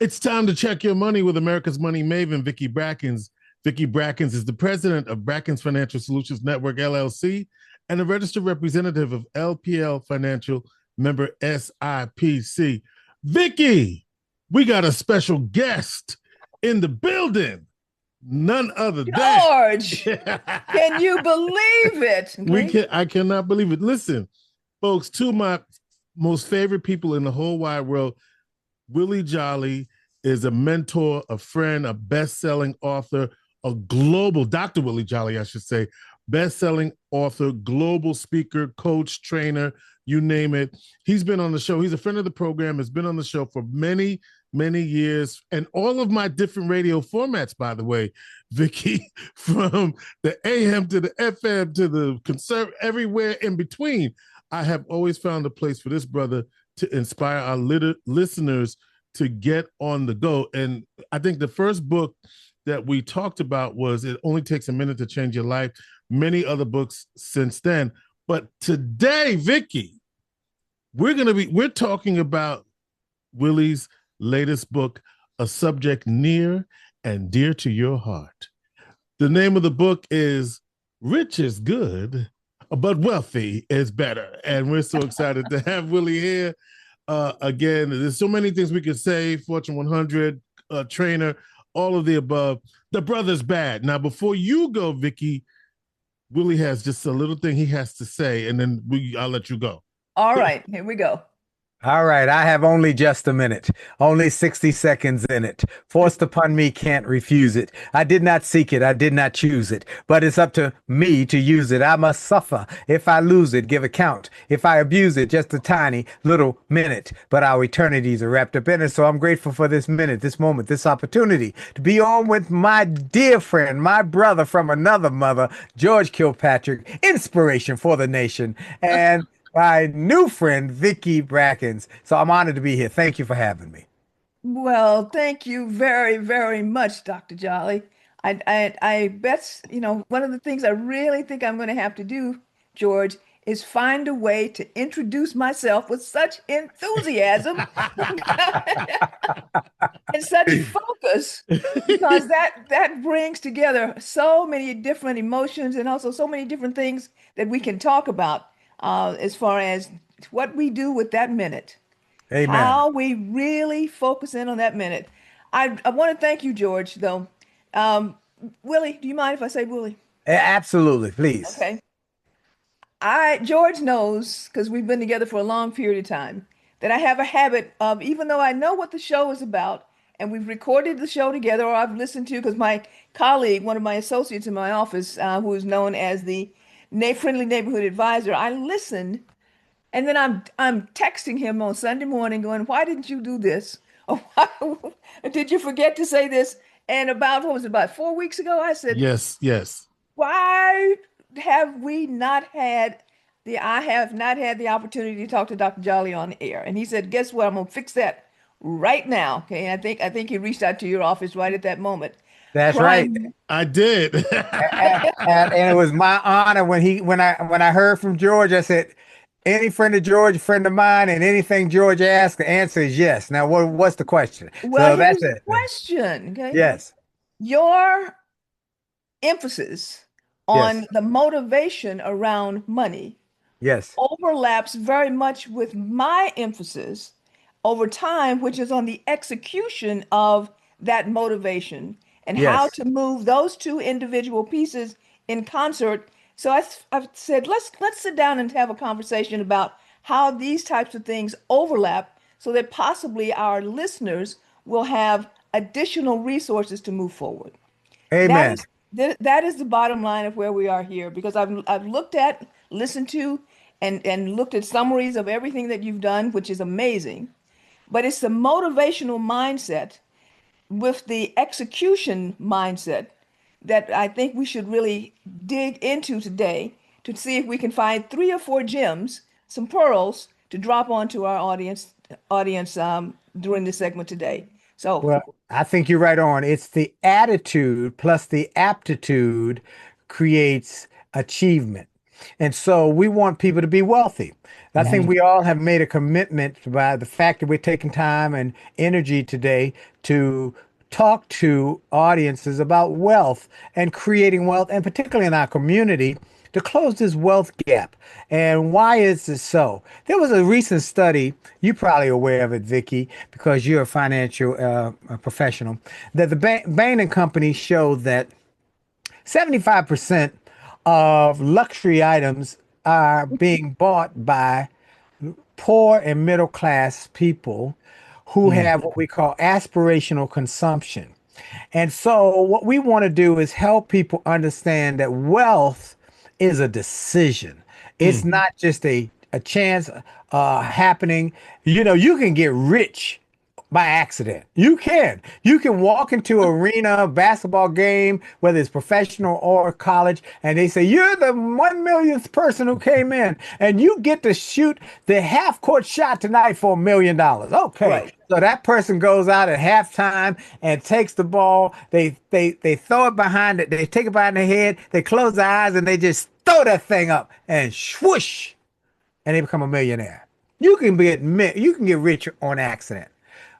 It's time to check your money with America's Money Maven, Vicki Brackens. Vicki Brackens is the president of Brackens Financial Solutions Network, LLC, and a registered representative of LPL Financial, member SIPC. Vicki, we got a special guest in the building. None other than George. Can you believe it? Okay. I cannot believe it. Listen, folks, two of my most favorite people in the whole wide world, Willie Jolley is a mentor, a friend, a best-selling author, a global, Dr. Willie Jolley, I should say, best-selling author, global speaker, coach, trainer, you name it. He's been on the show. He's a friend of the program, has been on the show for many, many years, and all of my different radio formats, by the way, Vicki, from the AM to the FM to the conserv, everywhere in between. I have always found a place for this brother to inspire our listeners to get on the go. And I think the first book that we talked about was It Only Takes a Minute to Change Your Life. Many other books since then. But today, Vicki, we're talking about Willie's latest book, a subject near and dear to your heart. The name of the book is Rich is Good, but Wealthy is Better. And we're so excited to have Willie here. Again, there's so many things we could say, Fortune 100, trainer, all of the above. The brother's bad. Now, before you go, Vicki, Willie has just a little thing he has to say, and then I'll let you go. All right, here we go. All right, I have only just a minute, only 60 seconds in it. Forced upon me, can't refuse it. I did not seek it, I did not choose it, but it's up to me to use it. I must suffer. If I lose it, give account. If I abuse it, just a tiny little minute, but our eternities are wrapped up in it. So I'm grateful for this minute, this moment, this opportunity to be on with my dear friend, my brother from another mother, George Kilpatrick, inspiration for the nation, and my new friend, Vicki Brackens. So I'm honored to be here. Thank you for having me. Well, thank you very, very much, Dr. Jolley. I bet, one of the things I really think I'm going to have to do, George, is find a way to introduce myself with such enthusiasm and such focus, because that brings together so many different emotions and also so many different things that we can talk about. As far as what we do with that minute, Amen. How we really focus in on that minute. I want to thank you, George, though. Willie, do you mind if I say Willie? Absolutely, please. Okay. George knows, because we've been together for a long period of time, that I have a habit of, even though I know what the show is about, and we've recorded the show together, or I've listened to, because my colleague, one of my associates in my office, who is known as the friendly neighborhood advisor, I listened, and then I'm texting him on Sunday morning going, why didn't you do this? Or why, did you forget to say this? And about 4 weeks ago, I said, yes. Why have we not had I have not had the opportunity to talk to Dr. Jolley on air? And he said, guess what? I'm gonna fix that right now. Okay. And I think he reached out to your office right at that moment. That's right. I did. and it was my honor when I heard from George. I said, any friend of George, friend of mine, and anything George asks, the answer is yes. Now, what's the question? Well, so that's here's the it. question. Okay. Yes. Your emphasis on Yes. the motivation around money Yes. overlaps very much with my emphasis over time, which is on the execution of that motivation and how Yes. to move those two individual pieces in concert. So I've said, let's sit down and have a conversation about how these types of things overlap so that possibly our listeners will have additional resources to move forward. That Amen. is that is the bottom line of where we are here, because I've looked at, listened to, and looked at summaries of everything that you've done, which is amazing. But it's the motivational mindset with the execution mindset that I think we should really dig into today to see if we can find 3 or 4 gems, some pearls to drop onto our audience during this segment today. So, Well, I think you're right on. It's the attitude plus the aptitude creates achievement. And so we want people to be wealthy. I think we all have made a commitment by the fact that we're taking time and energy today to talk to audiences about wealth and creating wealth, and particularly in our community, to close this wealth gap. And why is this so? There was a recent study, you're probably aware of it, Vicki, because you're a financial professional, that the Bain and Company showed that 75% of luxury items are being bought by poor and middle class people who have what we call aspirational consumption. And so, what we want to do is help people understand that wealth is a decision. It's not just a chance happening. You know, you can get rich by accident. You can. You can walk into an arena, basketball game, whether it's professional or college, and they say, you're the 1 millionth person who came in, and you get to shoot the half-court shot tonight for $1 million. Okay. Right. So that person goes out at halftime and takes the ball. They throw it behind it. They take it behind their head. They close their eyes, and they just throw that thing up, and swoosh, and they become a millionaire. You can get rich on accident.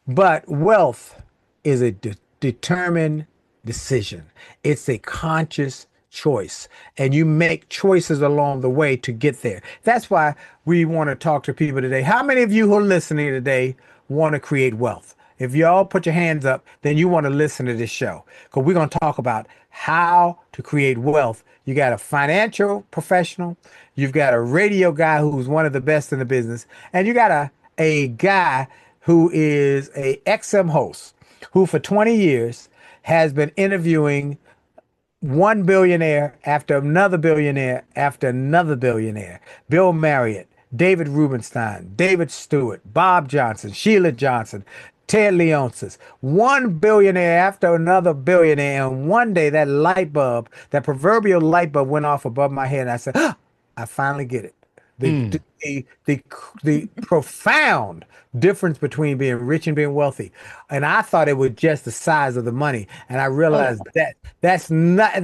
But wealth is a determined decision. It's a conscious choice, and you make choices along the way to get there. That's why we want to talk to people today. How many of you who are listening today want to create wealth? If you all put your hands up, then you want to listen to this show, because we're going to talk about how to create wealth. You got a financial professional, you've got a radio guy who's one of the best in the business, and you got a guy who is a XM host who for 20 years has been interviewing one billionaire after another billionaire after another billionaire. Bill Marriott, David Rubenstein, David Stewart, Bob Johnson, Sheila Johnson, Ted Leonsis, one billionaire after another billionaire. And one day that light bulb, that proverbial light bulb went off above my head. And I said, I finally get it. The profound difference between being rich and being wealthy. And I thought it was just the size of the money. And I realized that's not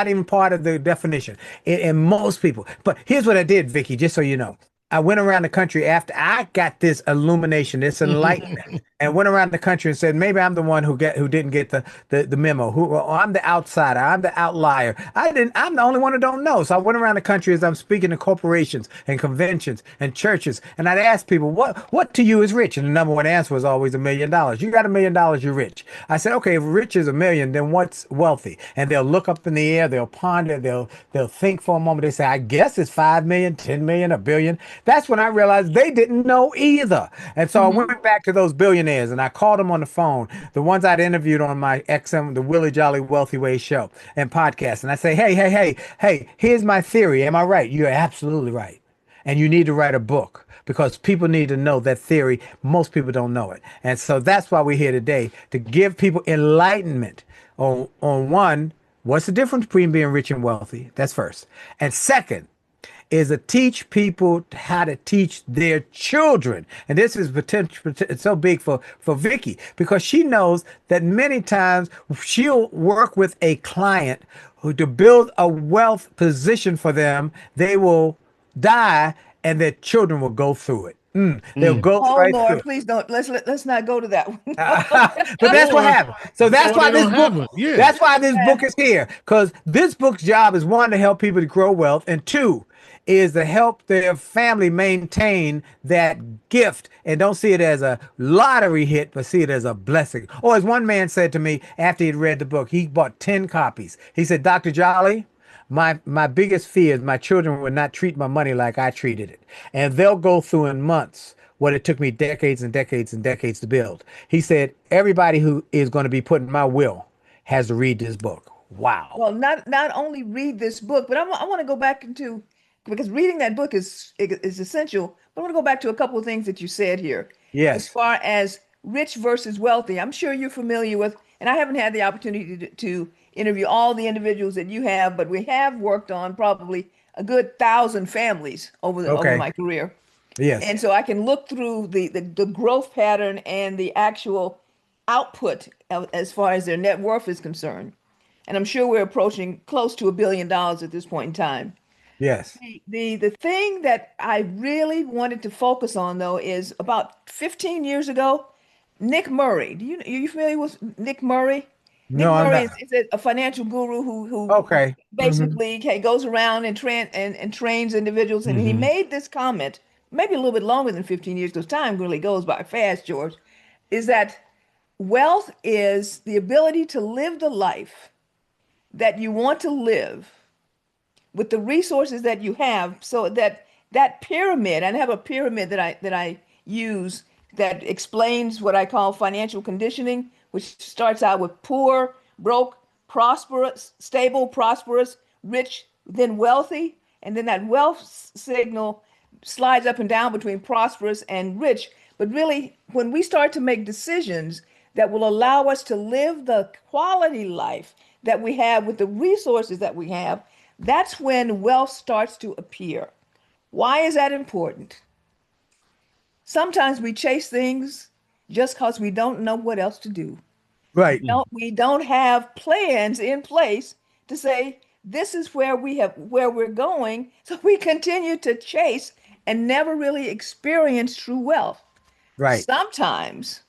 even part of the definition in most people. But here's what I did, Vicki, just so you know. I went around the country after I got this illumination, this enlightenment, and went around the country and said, maybe I'm the one who didn't get the memo. I'm the outsider. I'm the outlier. I'm the only one who don't know. So I went around the country as I'm speaking to corporations and conventions and churches, and I'd ask people, what to you is rich? And the number one answer was always $1 million. You got $1 million, you're rich. I said, okay, if rich is $1 million, then what's wealthy? And they'll look up in the air, they'll ponder, they'll think for a moment. They say, I guess it's 5 million, 10 million, $1 billion. That's when I realized they didn't know either. And so I went back to those billionaires and I called them on the phone, the ones I'd interviewed on my XM, the Willie Jolley Wealthy Way show and podcast. And I say, hey, here's my theory. Am I right? You're absolutely right. And you need to write a book, because people need to know that theory. Most people don't know it. And so that's why we're here today, to give people enlightenment on one, what's the difference between being rich and wealthy? That's first. And second, is to teach people how to teach their children. And this is potential, it's so big for Vicki, because she knows that many times she'll work with a client who, to build a wealth position for them, they will die and their children will go through it. They'll go right Lord, through. please don't. Let's not go to that one. But that's what happened. So that's why this book. That's why this book is here, because this book's job is, one, to help people to grow wealth, and two, is to help their family maintain that gift and don't see it as a lottery hit, but see it as a blessing. Or as one man said to me after he'd read the book, he bought 10 copies. He said, Dr. Jolley, my biggest fear is my children would not treat my money like I treated it. And they'll go through in months what it took me decades and decades and decades to build. He said, everybody who is going to be put in my will has to read this book. Wow. Well, not only read this book, but I want to go back into, because reading that book is essential. But I want to go back to a couple of things that you said here. Yes. As far as rich versus wealthy, I'm sure you're familiar with, and I haven't had the opportunity to interview all the individuals that you have, but we have worked on probably a good 1,000 families over my career. Yes. And so I can look through the growth pattern and the actual output as far as their net worth is concerned. and I'm sure we're approaching close to $1 billion at this point in time. Yes. The thing that I really wanted to focus on though is about 15 years ago, Nick Murray. Are you familiar with Nick Murray? Nick No, I'm Murray not. is a financial guru who Okay. Hmm. basically goes around and trains individuals. And he Hmm. made this comment, maybe a little bit longer than 15 years, because time really goes by fast, George, is that wealth is the ability to live the life that you want to live with the resources that you have, so that that pyramid, I have a pyramid that I use that explains what I call financial conditioning, which starts out with poor, broke, prosperous, stable, prosperous, rich, then wealthy, and then that wealth signal slides up and down between prosperous and rich. But really, when we start to make decisions that will allow us to live the quality life that we have with the resources that we have, that's when wealth starts to appear. Why is that important? Sometimes we chase things just because we don't know what else to do. Right. We don't have plans in place to say this is where we're going. So we continue to chase and never really experience true wealth. Right. Sometimes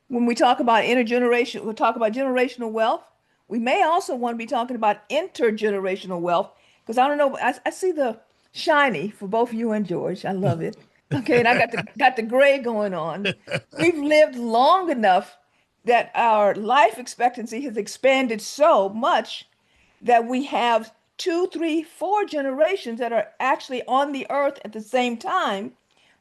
when we talk about intergeneration, we'll talk about generational wealth. We may also want to be talking about intergenerational wealth, because I don't know, I see the shiny for both you and George. I love it. Okay, and I got the gray going on. We've lived long enough that our life expectancy has expanded so much that we have two, three, four generations that are actually on the earth at the same time.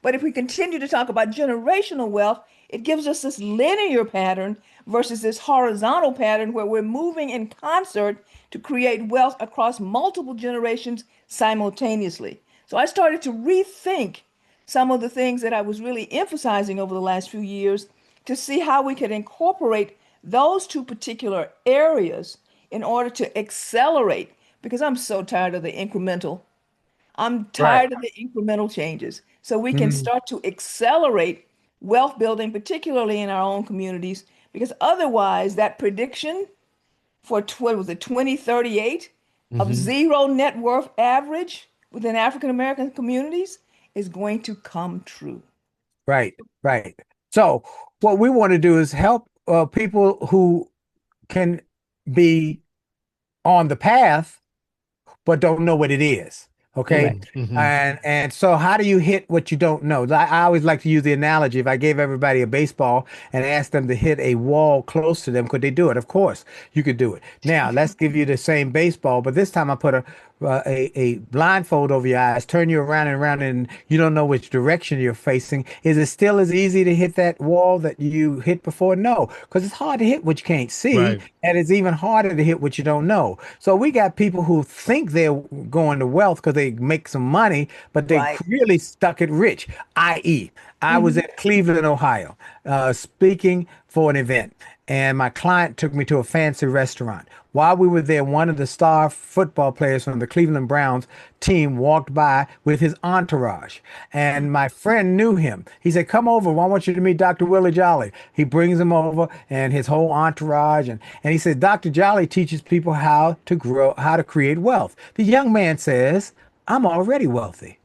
But if we continue to talk about generational wealth, it gives us this linear pattern versus this horizontal pattern where we're moving in concert to create wealth across multiple generations simultaneously. So I started to rethink some of the things that I was really emphasizing over the last few years to see how we could incorporate those two particular areas in order to accelerate, because I'm so tired of the incremental. I'm Right. tired of the incremental changes. So we can Mhm. start to accelerate wealth building, particularly in our own communities, because otherwise that prediction for what was it, 2038 of Hmm. zero net worth average within African American communities is going to come true. Right. Right. So what we want to do is help people who can be on the path but don't know what it is. Okay. Correct. Hmm. And so how do you hit what you don't know? I always like to use the analogy. If I gave everybody a baseball and asked them to hit a wall close to them, could they do it? Of course, you could do it. Now, let's give you the same baseball, but this time I put a blindfold over your eyes, turn you around and around, and you don't know which direction you're facing. Is it still as easy to hit that wall that you hit before? No, because it's hard to hit what you can't see, Right. and it's even harder to hit what you don't know. So we got people who think they're going to wealth because they make some money, but they Right. really stuck it rich. I.e., I was Mhm. in Cleveland, Ohio, speaking for an event, and my client took me to a fancy restaurant. While we were there, one of the star football players from the Cleveland Browns team walked by with his entourage, and my friend knew him. He said, "Come over. I want you to meet Dr. Willie Jolley." He brings him over and his whole entourage, and he said, "Dr. Jolley teaches people how to grow, how to create wealth." The young man says, "I'm already wealthy."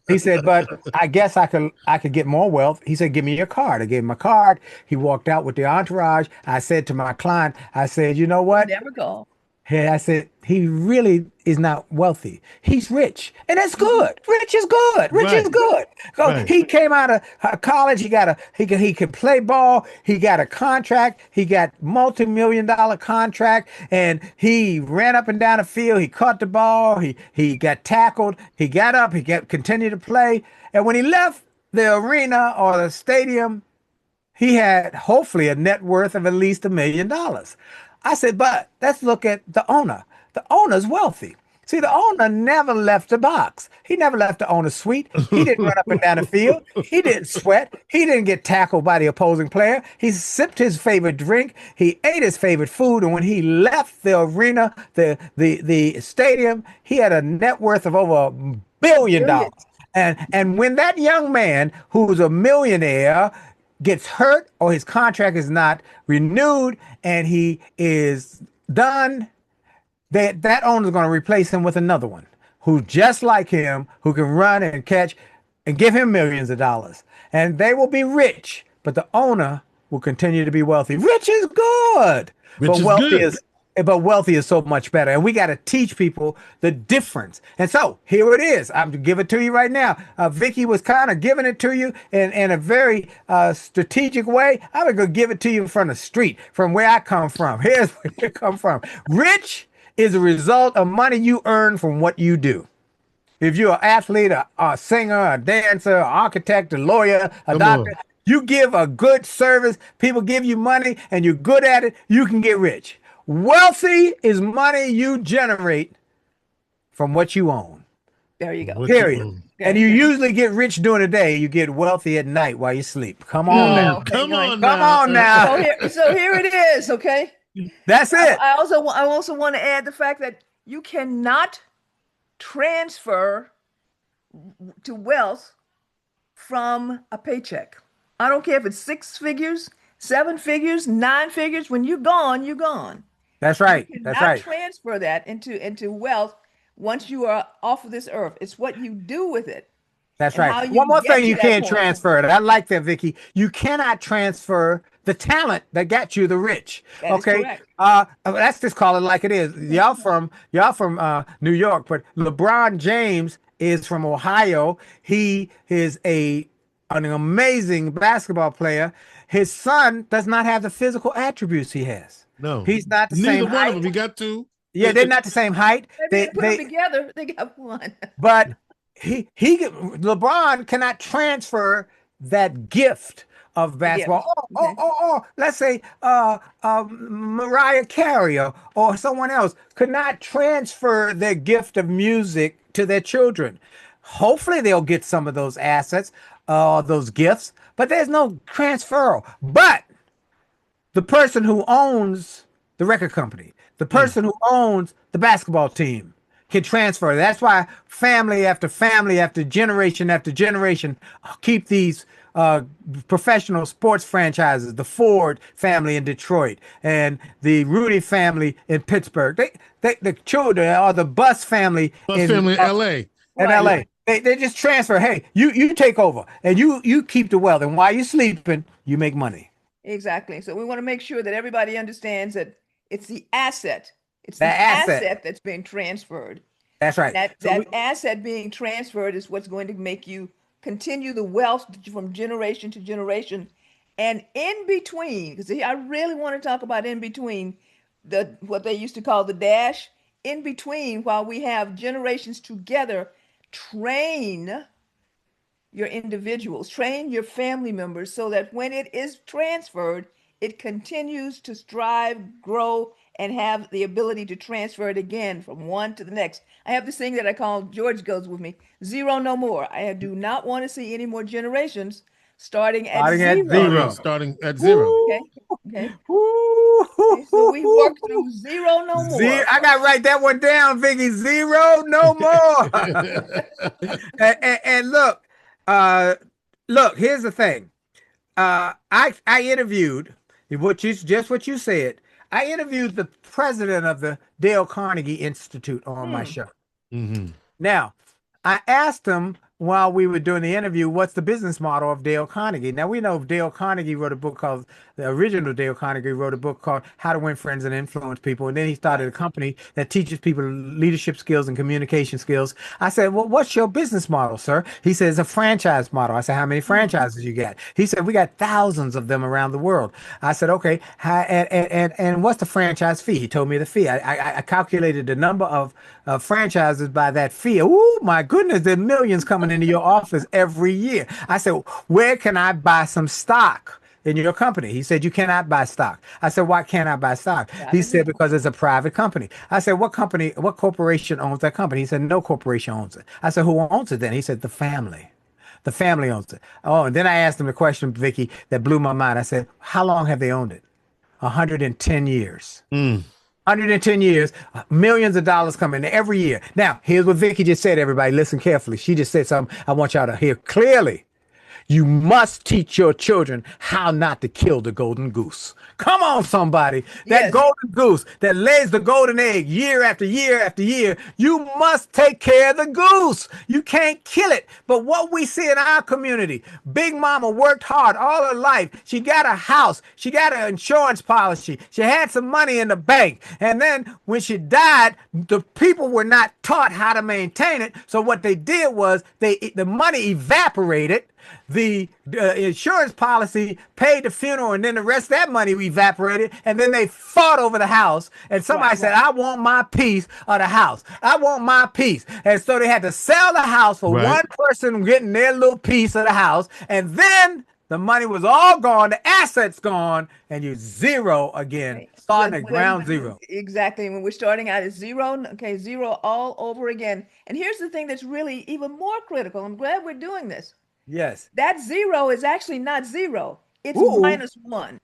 He said, "But I guess I could get more wealth." He said, "Give me your card." I gave him a card. He walked out with the entourage. I said to my client, I said, "You know what? Never go. Hey," I said, "he really is not wealthy. He's rich, and that's Mhm. good. Rich is good. Rich is Right. good." So Right. he came out of college. He could play ball. He got a contract. He got multi-million-dollar contract, and he ran up and down the field. He caught the ball. He got tackled. He got up. Continued to play. And when he left the arena or the stadium, he had hopefully a net worth of at least $1 million. I said, "But let's look at the owner. The owner's wealthy. See, the owner never left the box. He never left the owner's suite. He didn't run up and down the field. He didn't sweat. He didn't get tackled by the opposing player. He sipped his favorite drink. He ate his favorite food. And when he left the arena, the stadium, he had a net worth of over $1 billion. Billions. And when that young man who's a millionaire gets hurt or his contract is not renewed and he is done, that owner is going to replace him with another one who's just like him, who can run and catch and give him millions of dollars. And they will be rich, but the owner will continue to be wealthy. Rich is good, but wealthy is so much better. And we got to teach people the difference. And so here it is. I'm to give it to you right now. Vicki was kind of giving it to you in a very strategic way. I'm going to give it to you from the street, from where I come from. Here's where you come from. Rich is a result of money you earn from what you do. If you're an athlete, a singer, a dancer, an architect, a lawyer, a doctor, you give a good service, people give you money, and you're good at it, you can get rich. Wealthy is money you generate from what you own. There you go. Period. And you usually get rich during the day. You get wealthy at night while you sleep. Come on now. Come on now. So here it is. Okay. That's it. I also want to add the fact that you cannot transfer to wealth from a paycheck. I don't care if it's 6 figures, 7 figures, 9 figures. When you're gone, you're gone. That's right. You That's cannot right. transfer that into wealth once you are off of this earth. It's what you do with it. That's right. One more thing you can't transfer it. I like that, Vicki. You cannot transfer the talent that got you the rich. Okay. Let's just call it like it is. Y'all from New York, but LeBron James is from Ohio. He is an amazing basketball player. His son does not have the physical attributes he has. No, he's not the same height. Neither one of them. He got 2. Yeah, they're not the same height. They put them together. They got 1. But LeBron cannot transfer that gift of basketball. Let's say Mariah Carey or someone else could not transfer their gift of music to their children. Hopefully they'll get some of those assets, those gifts, but there's no transfer. But the person who owns the record company, the person who owns the basketball team can transfer. That's why family after family after generation keep these professional sports franchises, the Ford family in Detroit and the Rudy family in Pittsburgh. The children are the Bus family in LA. LA. They just transfer. Hey, you take over and you keep the wealth. And while you're sleeping, you make money. Exactly. So we want to make sure that everybody understands that it's the asset. It's the asset that's being transferred. That's right. That asset being transferred is what's going to make you continue the wealth from generation to generation. And in between, because I really want to talk about in between, what they used to call the dash, in between, while we have generations together, train your individuals, train your family members so that when it is transferred, it continues to strive, grow, and have the ability to transfer it again from one to the next. I have this thing that I call, George goes with me, 0 no more. I do not want to see any more generations starting at zero. Starting at 0. Okay. So we work through 0 no more. I got to write that one down, Vicki. 0 no more. and look, here's the thing. I interviewed what you said. I interviewed the president of the Dale Carnegie Institute on my show. Mm-hmm. Now, I asked him while we were doing the interview, what's the business model of Dale Carnegie? Now, we know Dale Carnegie wrote a book called, the original Dale Carnegie wrote a book called How to Win Friends and Influence People. And then he started a company that teaches people leadership skills and communication skills. I said, well, what's your business model, sir? He says, a franchise model. I said, how many franchises you got? He said, we got thousands of them around the world. I said, okay. And what's the franchise fee? He told me the fee. I calculated the number of franchises by that fee. Oh, my goodness, there are millions coming into your office every year. I said, where can I buy some stock in your company? He said, you cannot buy stock. I said, why can't I buy stock? He said, because it's a private company. I said, what corporation owns that company? He said, no corporation owns it. I said, who owns it then? He said, the family. The family owns it. Oh, and then I asked him the question, Vicki, that blew my mind. I said, how long have they owned it? 110 years. 110 years, millions of dollars coming in every year. Now, here's what Vicki just said, everybody. Listen carefully. She just said something I want y'all to hear clearly. You must teach your children how not to kill the golden goose. Come on, somebody. That Yes. golden goose that lays the golden egg year after year after year, you must take care of the goose. You can't kill it. But what we see in our community, Big Mama worked hard all her life. She got a house. She got an insurance policy. She had some money in the bank. And then when she died, the people were not taught how to maintain it. So what they did was the money evaporated. The insurance policy paid the funeral, and then the rest of that money evaporated, and then they fought over the house, and somebody said, I want my piece of the house. I want my piece. And so they had to sell the house for one person getting their little piece of the house, and then the money was all gone, the assets gone, and you're zero again, starting at ground zero. Exactly. When we're starting out at zero, okay, zero all over again. And here's the thing that's really even more critical. I'm glad we're doing this. Yes. That zero is actually not zero. It's minus one.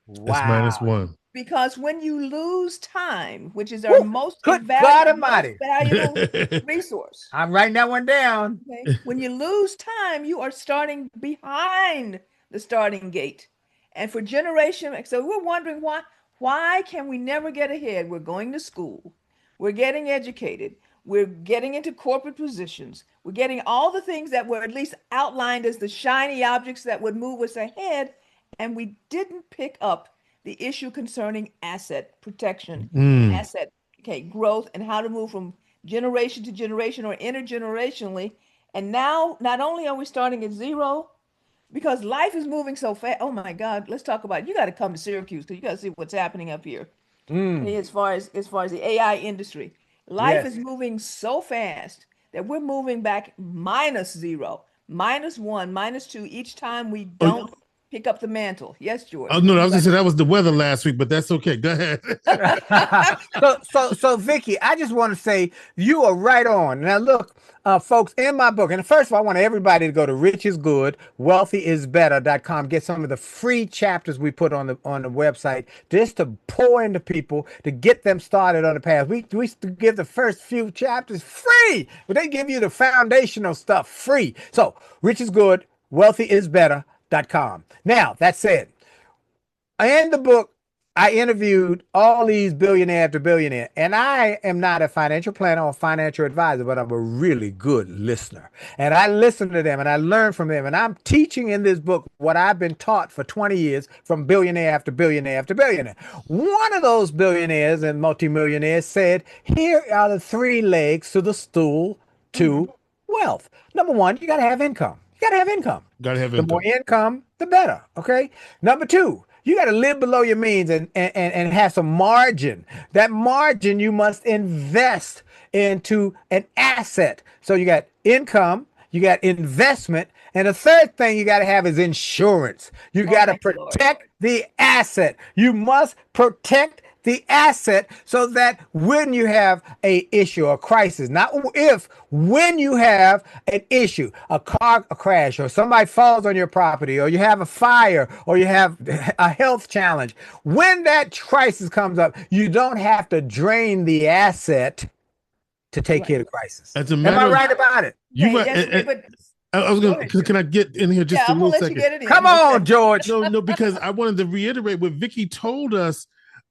Wow. It's minus one. Because when you lose time, which is our most valuable resource. I'm writing that one down. Okay? When you lose time, you are starting behind the starting gate. And for generation, so we're wondering why can we never get ahead? We're going to school. We're getting educated. We're getting into corporate positions. We're getting all the things that were at least outlined as the shiny objects that would move us ahead. And we didn't pick up the issue concerning asset protection, asset growth, and how to move from generation to generation or intergenerationally. And now, not only are we starting at zero, because life is moving so fast. Oh my God, let's talk about it. You got to come to Syracuse because you got to see what's happening up here. As far as the AI industry. Life is moving so fast that we're moving back minus zero, minus one, minus two each time we don't pick up the mantle. Yes, George. Oh no, I was gonna say that was the weather last week, but that's okay. Go ahead. so Vicki, I just want to say you are right on. Now look, folks, in my book, and first of all, I want everybody to go to richisgood.wealthyisbetter.com, get some of the free chapters we put on the website just to pour into people to get them started on the path. We give the first few chapters free, but they give you the foundational stuff free. So richisgood.wealthyisbetter.com. Now, that said, in the book, I interviewed all these billionaire after billionaire, and I am not a financial planner or financial advisor, but I'm a really good listener. And I listen to them and I learn from them. And I'm teaching in this book what I've been taught for 20 years from billionaire after billionaire after billionaire. One of those billionaires and multimillionaires said, here are the three legs to the stool to wealth. Number one, you got to have income. You got to have income. The more income, the better. Okay. Number two, you got to live below your means and have some margin. That margin you must invest into an asset. So you got income, you got investment, and the third thing you got to have is insurance. You got to protect the asset. You must protect the asset so that when you have a issue or crisis, not if, when you have an issue, a car crash, or somebody falls on your property, or you have a fire, or you have a health challenge, when that crisis comes up, you don't have to drain the asset to take care of the crisis. Am I right about it? I was going to, can I get in here just a little second? Come on, George. No, because I wanted to reiterate what Vicki told us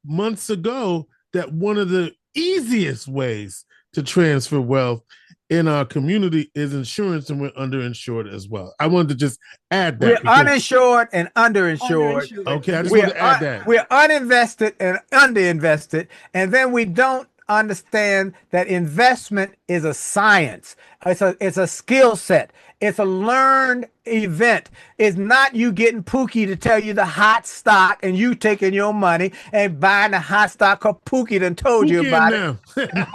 months ago, that one of the easiest ways to transfer wealth in our community is insurance, and we're underinsured as well. I wanted to just add that. We're uninsured and underinsured. Okay, I just want to add that. We're uninvested and underinvested, and then we don't understand that investment is a science. It's a skill set. It's a learned event. It's not you getting Pookie to tell you the hot stock and you taking your money and buying the hot stock because Pookie done told you about it.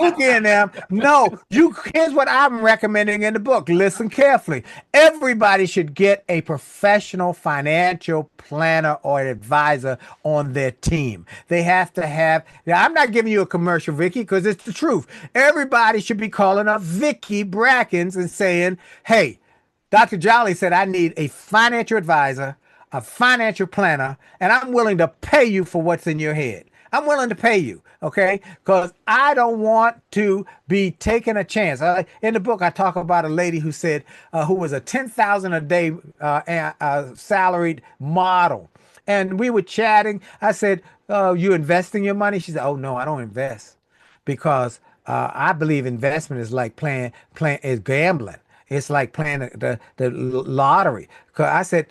Pookie in them. No, here's what I'm recommending in the book. Listen carefully. Everybody should get a professional financial planner or advisor on their team. They have to have, now I'm not giving you a commercial, Vicki, because it's the truth. Everybody should be calling up Vicki Brackens and saying, hey, Dr. Jolley said, I need a financial advisor, a financial planner, and I'm willing to pay you for what's in your head. I'm willing to pay you, okay? Because I don't want to be taking a chance. In the book, I talk about a lady who said, who was a 10,000 a day salaried model. And we were chatting. I said, you investing your money? She said, oh, no, I don't invest because I believe investment is like playing is gambling. It's like playing the lottery. 'Cause I said,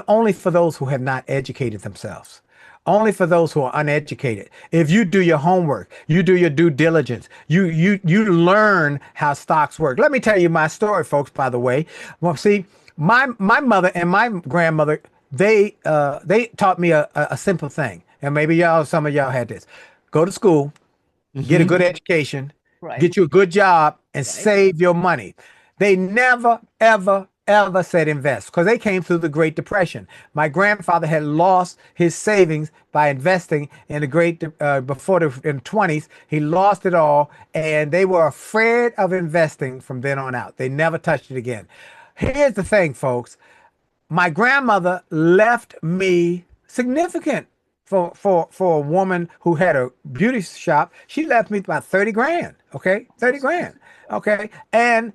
only for those who have not educated themselves. Only for those who are uneducated. If you do your homework, you do your due diligence, you learn how stocks work. Let me tell you my story, folks, by the way. Well, see, my mother and my grandmother, they taught me a simple thing. And maybe some of y'all had this. Go to school, get a good education, Right. get you a good job, and Right. save your money. They never, ever, ever said invest because they came through the Great Depression. My grandfather had lost his savings by investing in the before in the 20s. He lost it all, and they were afraid of investing from then on out. They never touched it again. Here's the thing, folks. My grandmother left me significant for a woman who had a beauty shop. She left me about 30 grand. Okay. 30 grand. Okay. And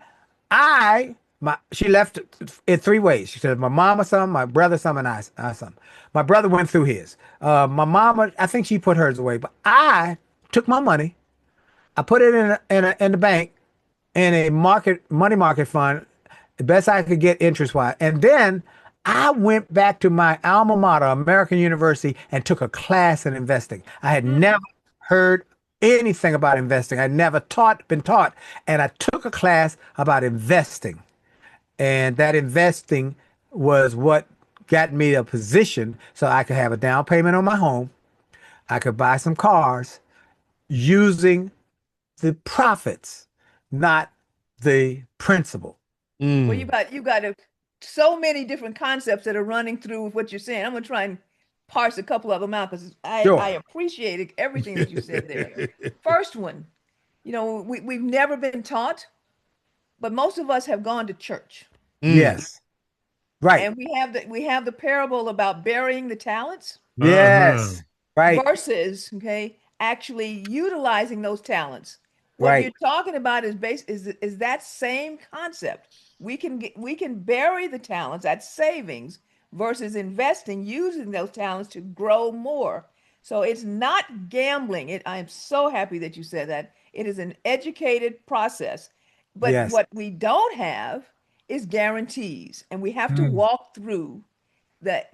she left in three ways. She said, my mama some, my brother some, and I some. My brother went through his. My mama, I think she put hers away, but I took my money. I put it in the bank in a money market fund, the best I could get interest wise. And then I went back to my alma mater, American University, and took a class in investing. I had never heard anything about investing. I'd never been taught. And I took a class about investing. And that investing was what got me a position so I could have a down payment on my home. I could buy some cars using the profits, not the principal. Well, you got so many different concepts that are running through what you're saying. I'm gonna try and parse a couple of them out because I appreciated everything that you said there. First one, we've never been taught, but most of us have gone to church. Yes. Right. And we have the parable about burying the talents. Yes. Right. Versus, actually utilizing those talents. What you're talking about is that same concept. We can bury the talents at savings versus investing, using those talents to grow more. So it's not gambling. I am so happy that you said that. It is an educated process. But what we don't have is guarantees. And we have to walk through the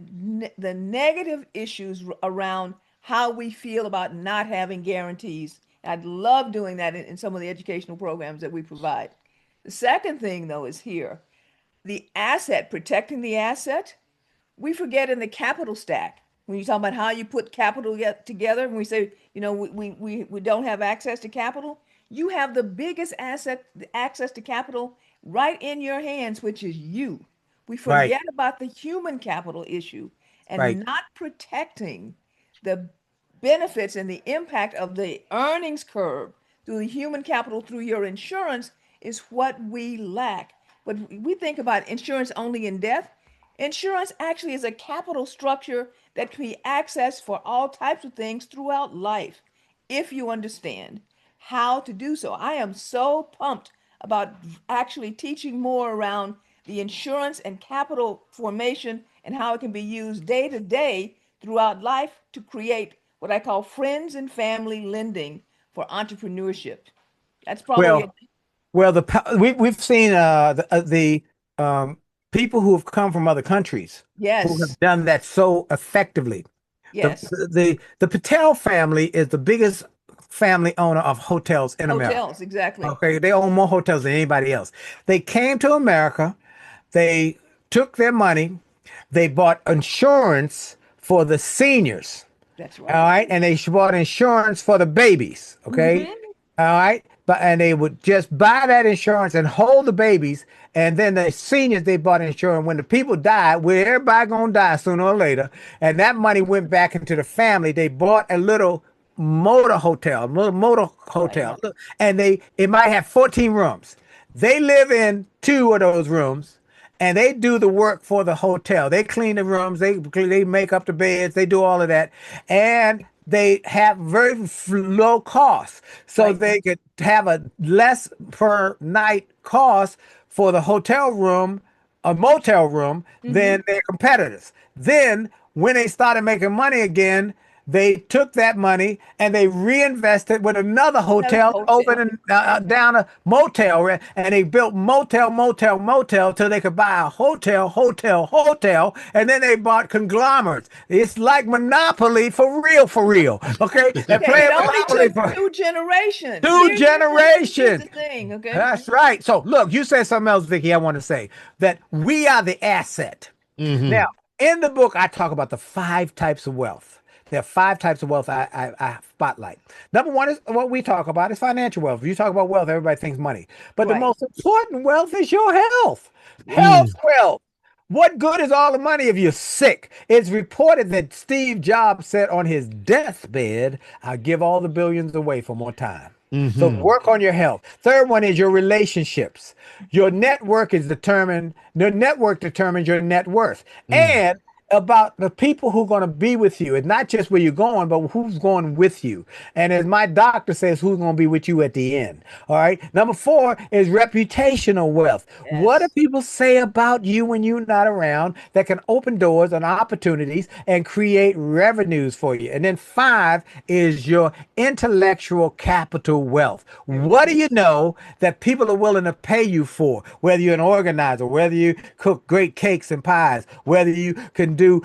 negative issues around how we feel about not having guarantees. I'd love doing that in some of the educational programs that we provide. The second thing, though, is here. The asset, protecting the asset. We forget in the capital stack, when you talk about how you put capital together, and we say, we don't have access to capital, you have the biggest asset, the access to capital right in your hands, which is you. We forget about the human capital issue and not protecting the benefits and the impact of the earnings curve through the human capital through your insurance is what we lack. But we think about insurance only in death. Insurance actually is a capital structure that can be accessed for all types of things throughout life if you understand how to do so. I am so pumped about actually teaching more around the insurance and capital formation and how it can be used day to day throughout life to create what I call friends and family lending for entrepreneurship. That's probably we've seen the people who have come from other countries who have done that so effectively. Yes. The Patel family is the biggest family owner of hotels in America. Hotels, exactly. Okay, they own more hotels than anybody else. They came to America, they took their money, they bought insurance for the seniors. That's right. All right, and they bought insurance for the babies. Okay, all right, and they would just buy that insurance and hold the babies, and then the seniors they bought insurance. When the people died, everybody gonna die sooner or later, and that money went back into the family. They bought a little hotel, and it might have 14 rooms. They live in 2 of those rooms. And they do the work for the hotel. They clean the rooms. They make up the beds. They do all of that. And they have very low costs. So Right. they could have a less per night cost for the hotel room, a motel room, than their competitors. Then when they started making money again, they took that money and they reinvested with another Another hotel to open hotel. down a motel, and they built motel till they could buy a hotel, and then they bought conglomerates. It's like Monopoly for real. Okay, and Okay, it playing only Monopoly took for 2 generations. two Here's generations. the thing, okay? That's right. So look, you said something else, Vicky. I want to say that we are the asset. Mm-hmm. Now, in the book, I talk about the 5 types of wealth. There are 5 types of wealth I spotlight. Number one is what we talk about is financial wealth. If you talk about wealth, everybody thinks money. But the Right. most important wealth is your health. Health Mm. wealth. What good is all the money if you're sick? It's reported that Steve Jobs said on his deathbed, I'll give all the billions away for more time. So Mm-hmm. work on your health. Third one is your relationships. Your network determines your net worth. Mm. And about the people who are going to be with you. It's not just where you're going, but who's going with you. And as my doctor says, who's going to be with you at the end. All right. Number 4 is reputational wealth. What do Yes. people say about you when you're not around that can open doors and opportunities and create revenues for you? And then 5 is your intellectual capital wealth. What do you know that people are willing to pay you for? Whether you're an organizer, whether you cook great cakes and pies, whether you can do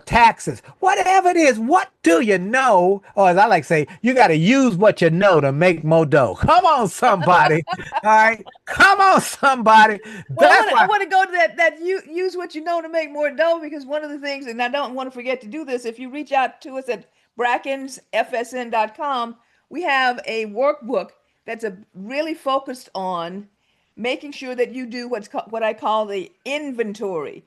taxes, whatever it is, what do you know? Or as I like to say, you got to use what you know to make more dough. Come on, somebody. All right. Come on, somebody. Well, That's I why. want to go to that you use what you know to make more dough, because one of the things, and I don't want to forget to do this, if you reach out to us at brackensfsn.com, we have a workbook that's really focused on making sure that you do what I call the inventory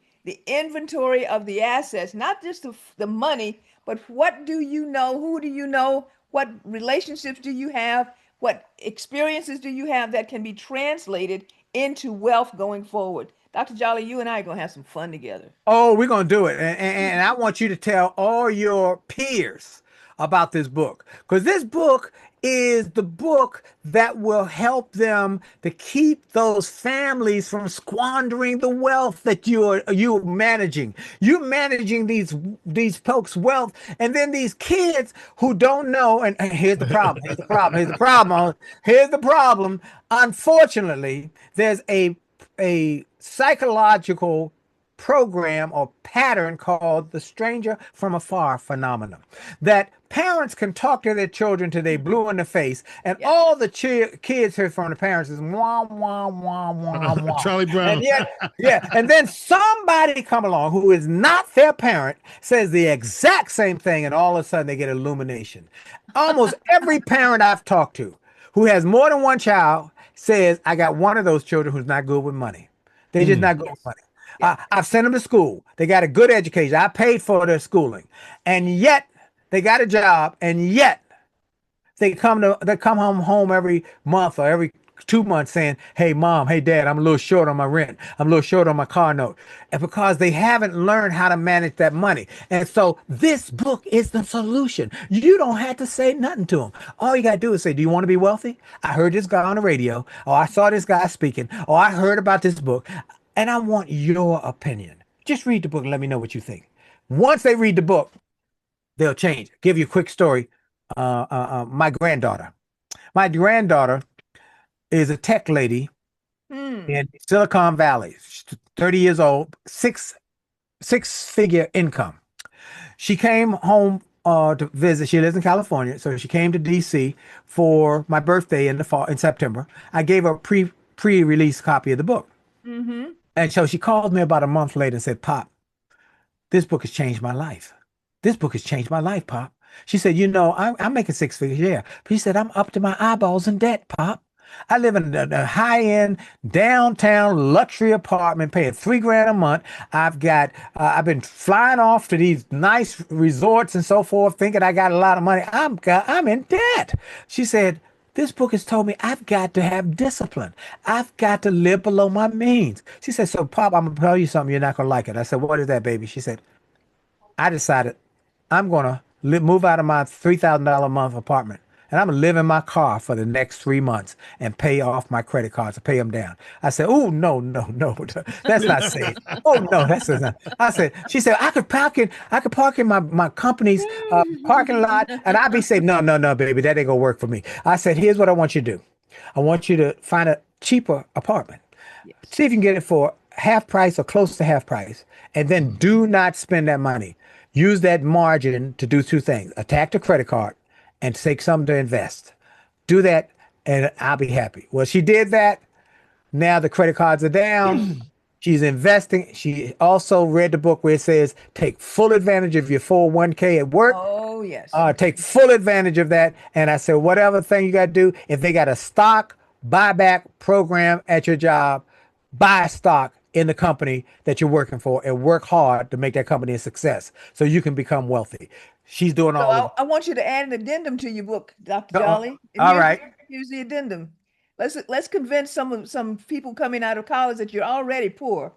of the assets, not just the money, but what do you know, who do you know, what relationships do you have, what experiences do you have that can be translated into wealth going forward. Dr. Jolley, you and I are going to have some fun together. Oh, we're going to do it. And I want you to tell all your peers about this book, because this book is the book that will help them to keep those families from squandering the wealth that you're managing. You're managing these folks' wealth, and then these kids who don't know. And here's the problem. Here's the problem. Unfortunately, there's a psychological program or pattern called the stranger from afar phenomenon, that parents can talk to their children till they blue in the face, and Yeah. all the kids hear from the parents is wah wah wah wah wah. Charlie Brown. And yet, yeah, and then somebody come along who is not their parent, says the exact same thing, and all of a sudden they get illumination. Almost every parent I've talked to who has more than one child says, I got one of those children who's not good with money. They're just not good with money. Yeah. I've sent them to school. They got a good education. I paid for their schooling. And yet they got a job. And yet they come home every month or every 2 months saying, hey, mom, hey, dad, I'm a little short on my rent. I'm a little short on my car note. And because they haven't learned how to manage that money. And so this book is the solution. You don't have to say nothing to them. All you got to do is say, do you want to be wealthy? I heard this guy on the radio. Or I saw this guy speaking. Or I heard about this book. And I want your opinion. Just read the book and let me know what you think. Once they read the book, they'll change. Give you a quick story. My granddaughter is a tech lady in Silicon Valley. She's 30 years old, six-figure income. She came home to visit. She lives in California, so she came to DC for my birthday in September. I gave her a pre-release copy of the book. Mm-hmm. And so she called me about a month later and said, Pop, this book has changed my life. This book has changed my life, Pop. She said, I'm making 6 figures a year. But she said, I'm up to my eyeballs in debt, Pop. I live in a high-end downtown luxury apartment, paying $3,000 a month. I've been flying off to these nice resorts and so forth, thinking I got a lot of money. I'm in debt. She said, this book has told me I've got to have discipline. I've got to live below my means. She said, so Pop, I'm going to tell you something. You're not going to like it. I said, what is that, baby? She said, I decided I'm going to move out of my $3,000 a month apartment, and I'm gonna live in my car for the next 3 months and pay off my credit cards and pay them down. I said, oh, no, no, no, that's not safe. Oh no, that's not. I said, she said, I could park in my company's parking lot and I'd be safe. No, no, no, baby, that ain't gonna work for me. I said, here's what I want you to do. I want you to find a cheaper apartment. Yes. See if you can get it for half price or close to half price. And then do not spend that money. Use that margin to do two things: attack the credit card and take some to invest. Do that, and I'll be happy. Well, she did that. Now the credit cards are down. She's investing. She also read the book where it says take full advantage of your 401k at work. Oh, yes. Take full advantage of that. And I said, whatever thing you got to do, if they got a stock buyback program at your job, buy stock in the company that you're working for and work hard to make that company a success so you can become wealthy. She's doing all of I want you to add an addendum to your book, Dr. Jolley. All right. Here's the addendum. Let's convince some people coming out of college that you're already poor.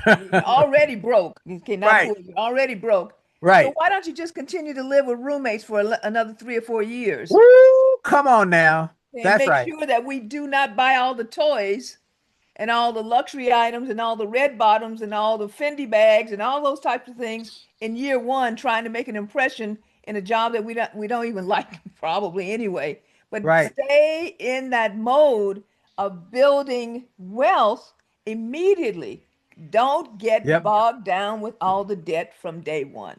You're already broke. Okay, not Right. poor, you're already broke. Right. So why don't you just continue to live with roommates for another 3 or 4 years? Woo, come on now. And That's make right. sure that we do not buy all the toys and all the luxury items and all the red bottoms and all the Fendi bags and all those types of things in year one, trying to make an impression in a job that we don't even like probably anyway. But Right. stay in that mode of building wealth immediately. Don't get Yep. bogged down with all the debt from day one.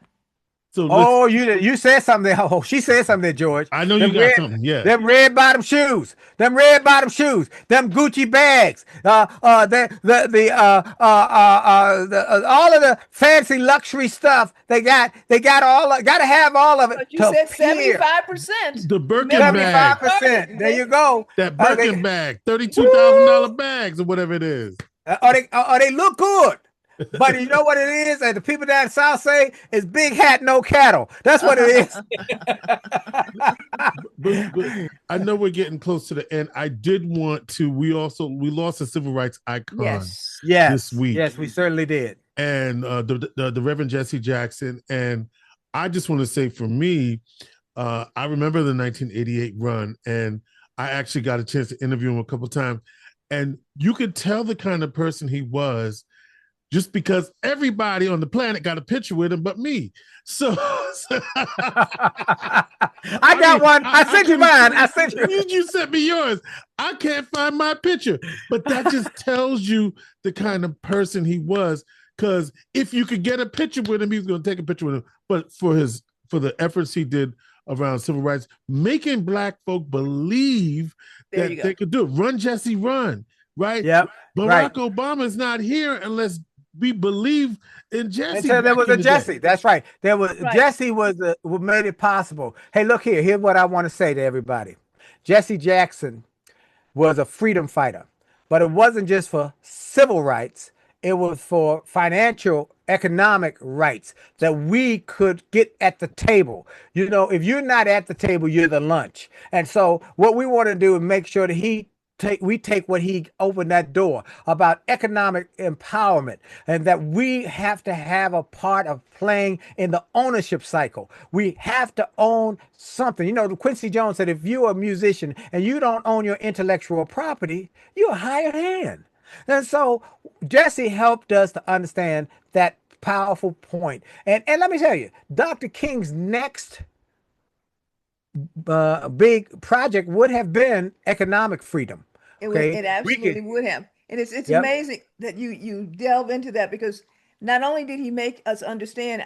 So Oh, you said something there. Oh, she said something there, George. I know you got something. Yeah. Them red bottom shoes. Them Gucci bags. All of the fancy luxury stuff. They got gotta have all of it. But you said 75%. The Birkin bag. 75%. There you go. That Birkin bag, $32,000 bags or whatever it is. They look good. But you know what it is? And the people down south say is big hat, no cattle. That's what it is. But I know we're getting close to the end. I did want to. We lost a civil rights icon Yes. this week. Yes, we certainly did. And the Reverend Jesse Jackson. And I just want to say, for me, I remember the 1988 run, and I actually got a chance to interview him a couple of times. And you could tell the kind of person he was, just because everybody on the planet got a picture with him but me. So I got one. I sent you mine. I sent you. You sent me yours. I can't find my picture. But that just tells you the kind of person he was. Because if you could get a picture with him, he was going to take a picture with him. But for the efforts he did around civil rights, making Black folk believe that they could do it. Run, Jesse, run. Right? Yep. Barack Obama is not here unless we believe in Jesse. Until there was a Jesse. That's right. There was Jesse was what made it possible. Hey, look here. Here's what I want to say to everybody. Jesse Jackson was a freedom fighter, but it wasn't just for civil rights. It was for financial, economic rights that we could get at the table. You know, if you're not at the table, you're the lunch. And so what we want to do is make sure that we take what he opened that door about economic empowerment, and that we have to have a part of playing in the ownership cycle. We have to own something. You know, Quincy Jones said, if you're a musician and you don't own your intellectual property, you're a hired hand. And so Jesse helped us to understand that powerful point. And let me tell you, Dr. King's next big project would have been economic freedom. It absolutely would have. And it's amazing that you delve into that, because not only did he make us understand,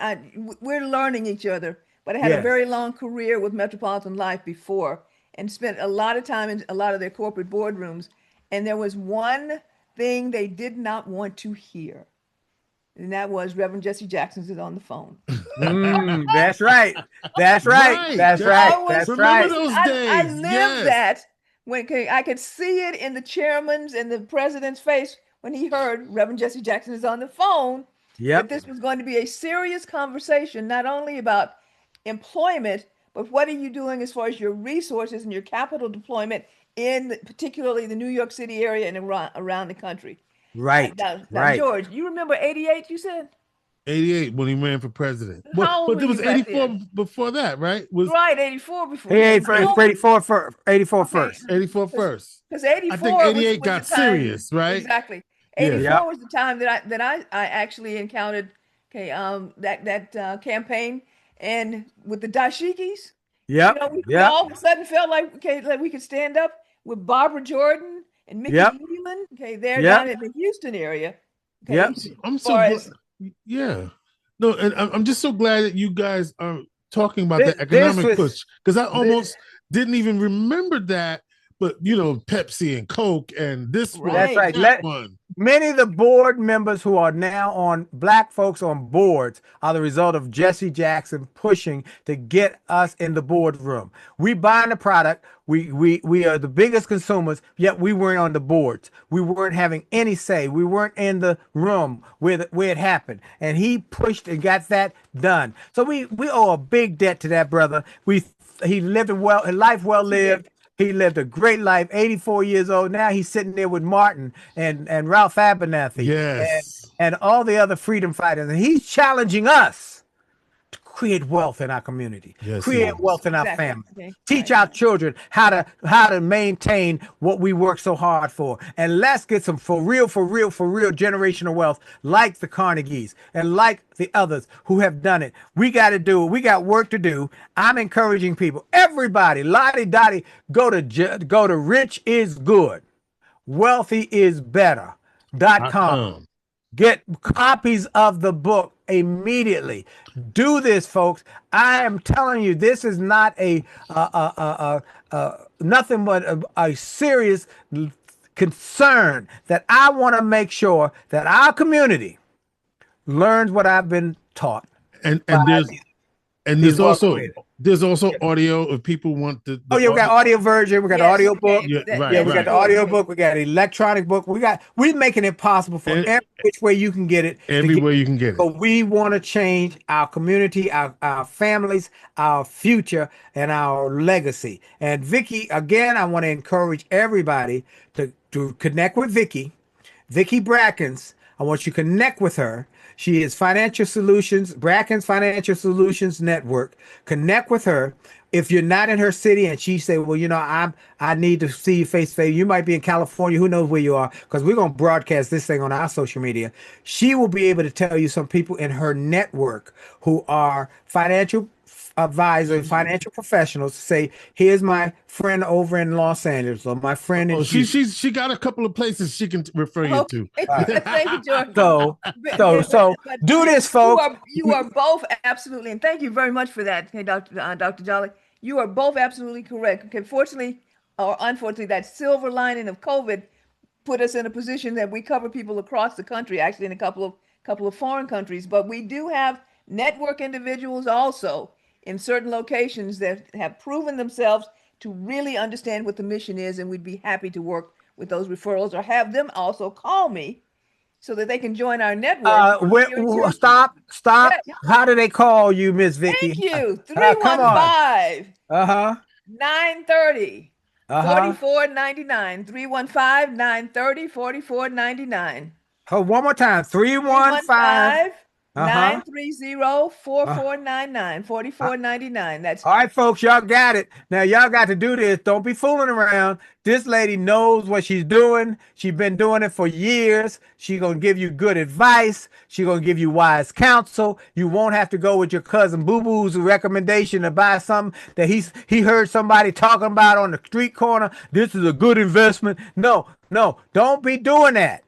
we're learning each other, but I had a very long career with Metropolitan Life before and spent a lot of time in a lot of their corporate boardrooms. And there was one thing they did not want to hear. And that was Reverend Jesse Jackson is on the phone. That's right. That's right. That's right. That's right. Those days. I lived that when I could see it in the chairman's and the president's face when he heard Reverend Jesse Jackson is on the phone. Yep. That this was going to be a serious conversation, not only about employment, but what are you doing as far as your resources and your capital deployment in particularly the New York City area and around the country. Right. Now, right. George, you remember 88, you said? 88 when he ran for president. How old But were there was you back 84 then? before that, right? Was Right, 84 before. He Yeah. ain't How old- 84 first. 84 Okay. first. 84 first. Because I think 84 88 was the got time. serious, right? Exactly. Yeah. 84 Yep. was the time that I actually encountered that campaign, and with the dashikis, Yep. we Yep. all of a sudden felt like, okay, like we could stand up with Barbara Jordan and Mickey Yep. Leland. Okay, they're Yep. down in the Houston area. Okay, Yep. as I'm so far glad. as Yeah. No, and I'm just so glad that you guys are talking about This, the this economic was push, because I this, almost didn't even remember that. But Pepsi and Coke and this one that's right. and right. that one. Many of the board members who are now on black folks on boards are the result of Jesse Jackson pushing to get us in the boardroom. We buying the product. We are the biggest consumers, yet we weren't on the boards. We weren't having any say. We weren't in the room where it happened. And he pushed and got that done. So we owe a big debt to that brother. He lived a life well lived. He lived a great life, 84 years old. Now he's sitting there with Martin and Ralph Abernathy Yes. and all the other freedom fighters. And he's challenging us to create wealth in our community, Yes, he create is. wealth in our Exactly. family, Okay. teach Right. our children how to maintain what we work so hard for. And let's get some for real generational wealth like the Carnegies and like the others who have done it. We got to do it. We got work to do. I'm encouraging people, everybody, lottie dottie, go to Rich is Good, Wealthy is Better.com. .com. Get copies of the book immediately. Do this, folks. I am telling you, this is not nothing but a serious concern that I want to make sure that our community learns what I've been taught. And by these there's also audio if people want the Oh yeah, we got audio version, we got Yes, audio okay. book. Yeah, right, Yeah, we got right. the audio book, we got electronic book, we're making it possible for And- every which way you can get it. everywhere you can get it. But we want to change our community, our families, our future, and our legacy. And Vicki, again, I want to encourage everybody to connect with Vicki Brackens. I want you to connect with her. She is Financial Solutions, Brackens Financial Solutions Network. Connect with her. If you're not in her city and she say, well, I need to see you face to face. You might be in California. Who knows where you are? Because we're going to broadcast this thing on our social media. She will be able to tell you some people in her network who are financial advisors, financial professionals, to say, here's my friend over in Los Angeles or my friend in Houston. She got a couple of places she can refer you to. Thank you, George. So But do this, folks. You are both absolutely, and thank you very much for that, okay, Dr. Jolley. You are both absolutely correct. Okay, fortunately or unfortunately, that silver lining of COVID put us in a position that we cover people across the country, actually in a couple of foreign countries. But we do have network individuals also in certain locations that have proven themselves to really understand what the mission is, and we'd be happy to work with those referrals or have them also call me so that they can join our network. Stop. Yeah. How do they call you, Miss Vicki? Thank you. Come on. 315 Uh-huh. 930 Uh-huh. 4499. 315 930 4499. Oh, one more time. 315. 930 4499. 4499. That's All right, folks, y'all got it. Now, y'all got to do this. Don't be fooling around. This lady knows what she's doing. She's been doing it for years. She's going to give you good advice. She's going to give you wise counsel. You won't have to go with your cousin Boo-Boo's recommendation to buy something that he heard somebody talking about on the street corner. This is a good investment. No, don't be doing that.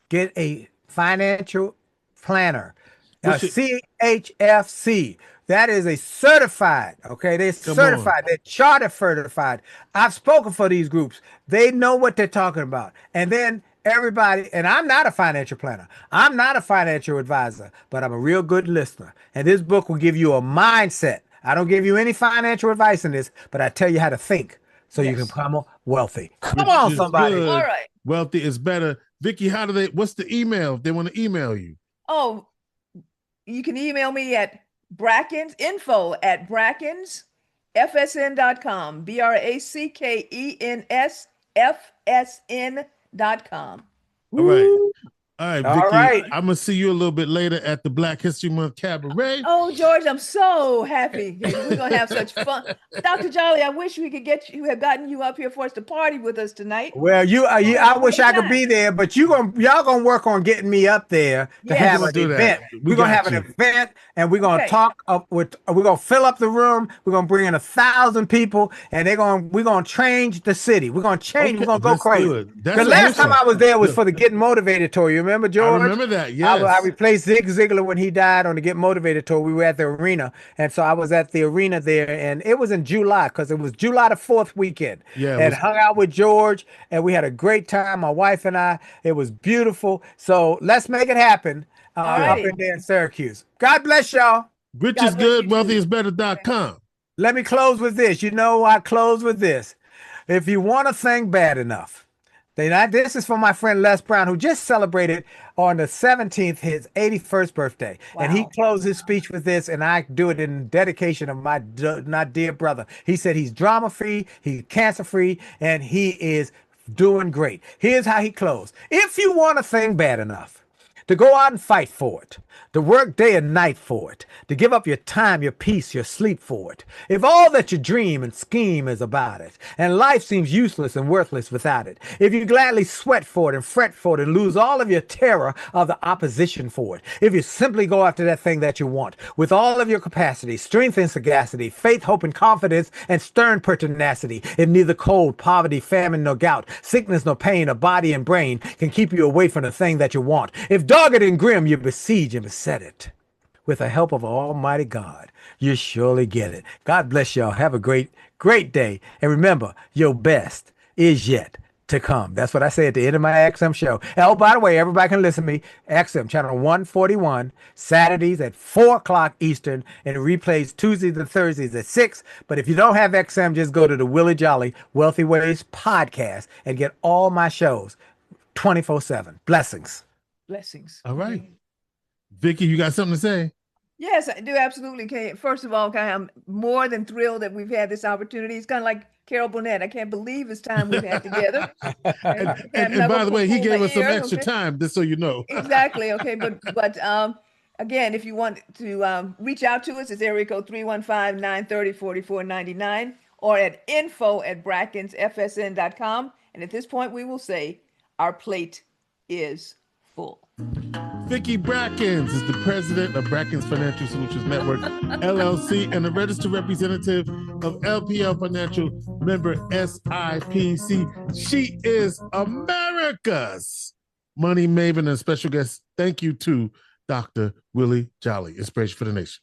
Get a financial planner, a CHFC. That is a certified, okay? They're certified. They're charter certified. I've spoken for these groups. They know what they're talking about. And then everybody, and I'm not a financial planner. I'm not a financial advisor, but I'm a real good listener. And this book will give you a mindset. I don't give you any financial advice in this, but I tell you how to think so you can become wealthy. Come on, somebody. Good. all right. Wealthy is better. Vicki, what's the email if they want to email you? Oh, you can email me at info@brackensfsn.com. BRACKENSFSN.com. All right. All right, All Vicki, right. I'm going to see you a little bit later at the Black History Month Cabaret. Oh, George, I'm so happy. We're going to have such fun. Dr. Jolley, I wish we could have gotten you up here for us to party with us tonight. Well, I wish I could be there, but y'all gonna work on getting me up there to have an event. We're gonna have an event, and we're gonna talk we're gonna fill up the room. We're gonna bring in 1,000 people, and we're gonna change the city. We're gonna change. We're gonna go crazy. The last time I was there was for the Getting Motivated tour. You remember, George? I remember that. Yes, I replaced Zig Ziglar when he died on the Get Motivated tour. We were at the arena, and so I was at the arena there, and it was in July because it was July the 4th weekend. Yeah, and hung out with George, and we had a great time. My wife and I. It was beautiful. So let's make it happen up in there in Syracuse. God bless y'all. Rich is good, wealthyisbetter.com. Let me close with this. I close with this. If you want a thing bad enough, this is for my friend Les Brown, who just celebrated on the 17th his 81st birthday. Wow. And he closed his speech with this, and I do it in dedication of my dear brother. He said he's drama-free, he's cancer-free, and he is doing great. Here's how he closed. If you want a thing bad enough, to go out and fight for it, to work day and night for it, to give up your time, your peace, your sleep for it. If all that you dream and scheme is about it, and life seems useless and worthless without it, if you gladly sweat for it and fret for it and lose all of your terror of the opposition for it, if you simply go after that thing that you want with all of your capacity, strength and sagacity, faith, hope, and confidence, and stern pertinacity, if neither cold, poverty, famine, nor gout, sickness, nor pain of body and brain can keep you away from the thing that you want, if dogged and grim you besiege and beset it, with the help of Almighty God, you surely get it. God bless y'all. Have a great, great day. And remember, your best is yet to come. That's what I say at the end of my XM show. Oh, by the way, everybody can listen to me. XM channel 141, Saturdays at 4 o'clock Eastern, and it replays Tuesdays and Thursdays at 6. But if you don't have XM, just go to the Willie Jolley Wealthy Ways podcast and get all my shows 24/7. Blessings. Blessings. All right. Vicki, you got something to say? Yes, I do. Absolutely. Okay. First of all, I'm more than thrilled that we've had this opportunity. It's kind of like Carol Burnett. I can't believe this time we've had together. and by the way, he gave us some extra time, just so you know. Exactly. Okay. But again, if you want to reach out to us, it's area code 315-930-4499 or at info@brackensfsn.com. And at this point, we will say our plate is full. Vicki Brackens is the president of Brackens Financial Solutions Network, LLC, and a registered representative of LPL Financial, member SIPC. She is America's money maven and special guest. Thank you to Dr. Willie Jolley, Inspiration for the Nation.